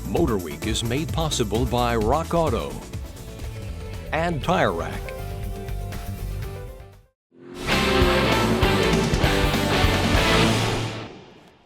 MotorWeek is made possible by Rock Auto and Tire Rack.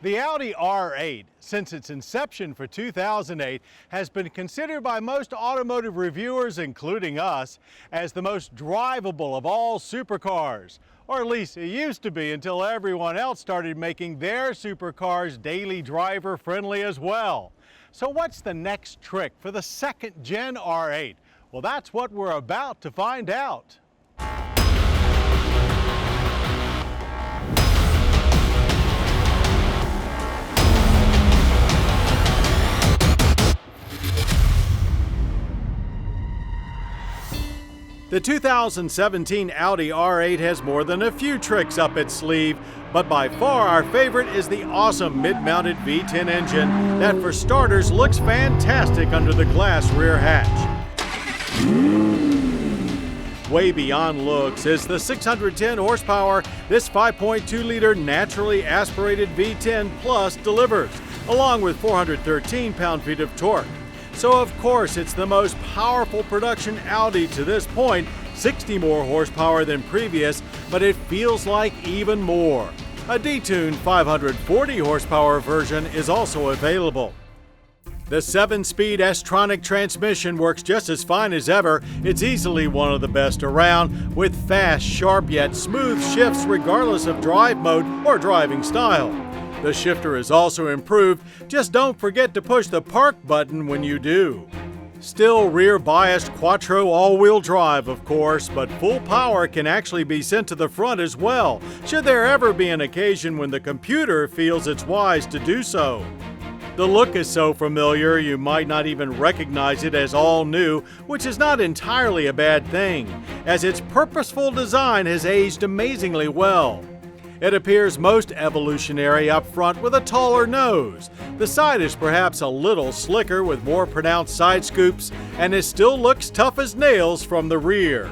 The Audi R8, since its inception for 2008, has been considered by most automotive reviewers, including us, as the most drivable of all supercars. Or at least it used to be until everyone else started making their supercars daily driver friendly as well. So what's the next trick for the second-gen R8? Well, that's what we're about to find out. The 2017 Audi R8 has more than a few tricks up its sleeve, but by far our favorite is the awesome mid-mounted V10 engine that, for starters, looks fantastic under the glass rear hatch. Way beyond looks is the 610 horsepower this 5.2-liter naturally aspirated V10 Plus delivers, along with 413 pound-feet of torque. So of course it's the most powerful production Audi to this point, 60 more horsepower than previous, but it feels like even more. A detuned 540 horsepower version is also available. The 7-speed S-tronic transmission works just as fine as ever. It's easily one of the best around, with fast, sharp yet smooth shifts regardless of drive mode or driving style. The shifter is also improved, just don't forget to push the park button when you do. Still rear-biased quattro all-wheel drive, of course, but full power can actually be sent to the front as well, should there ever be an occasion when the computer feels it's wise to do so. The look is so familiar you might not even recognize it as all new, which is not entirely a bad thing, as its purposeful design has aged amazingly well. It appears most evolutionary up front with a taller nose. The side is perhaps a little slicker with more pronounced side scoops, and it still looks tough as nails from the rear.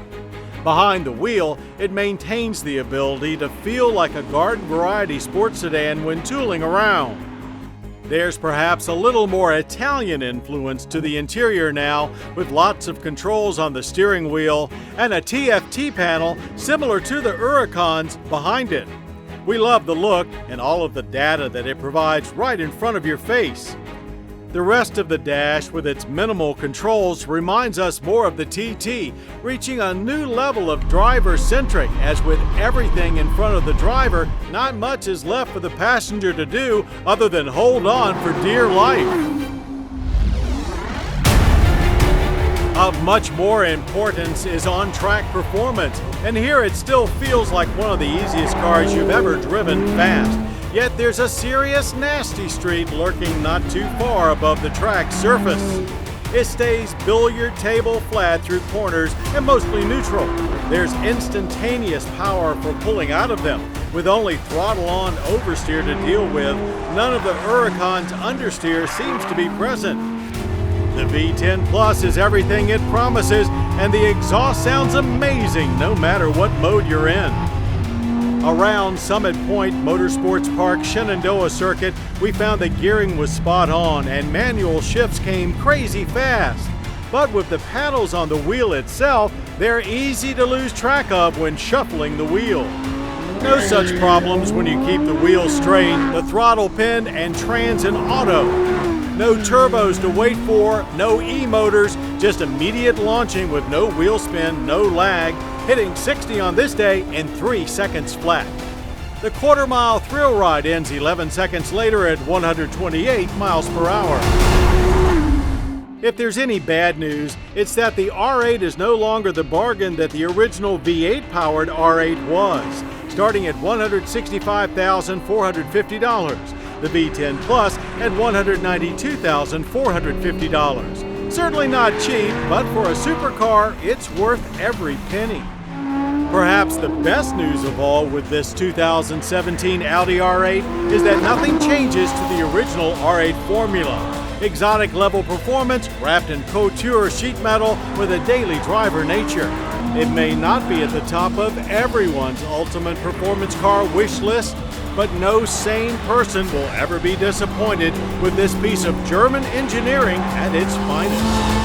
Behind the wheel, it maintains the ability to feel like a garden variety sports sedan when tooling around. There's perhaps a little more Italian influence to the interior now, with lots of controls on the steering wheel and a TFT panel similar to the Huracan's behind it. We love the look and all of the data that it provides right in front of your face. The rest of the dash with its minimal controls reminds us more of the TT, reaching a new level of driver-centric, as with everything in front of the driver, not much is left for the passenger to do other than hold on for dear life. Of much more importance is on-track performance, and here it still feels like one of the easiest cars you've ever driven fast. Yet there's a serious nasty street lurking not too far above the track surface. It stays billiard table flat through corners and mostly neutral. There's instantaneous power for pulling out of them, with only throttle-on oversteer to deal with. None of the Huracan's understeer seems to be present. The V10 Plus is everything it promises, and the exhaust sounds amazing no matter what mode you're in. Around Summit Point Motorsports Park Shenandoah Circuit, we found that gearing was spot on and manual shifts came crazy fast. But with the paddles on the wheel itself, they're easy to lose track of when shuffling the wheel. No such problems when you keep the wheel straight, the throttle pinned, and trans in auto. No turbos to wait for, no e-motors, just immediate launching with no wheel spin, no lag, hitting 60 on this day in 3 seconds flat. The quarter-mile thrill ride ends 11 seconds later at 128 miles per hour. If there's any bad news, it's that the R8 is no longer the bargain that the original V8-powered R8 was, starting at $165,450. The V10 Plus at $192,450. Certainly not cheap, but for a supercar, it's worth every penny. Perhaps the best news of all with this 2017 Audi R8 is that nothing changes to the original R8 formula. Exotic level performance wrapped in couture sheet metal with a daily driver nature. It may not be at the top of everyone's ultimate performance car wish list, but no sane person will ever be disappointed with this piece of German engineering at its finest.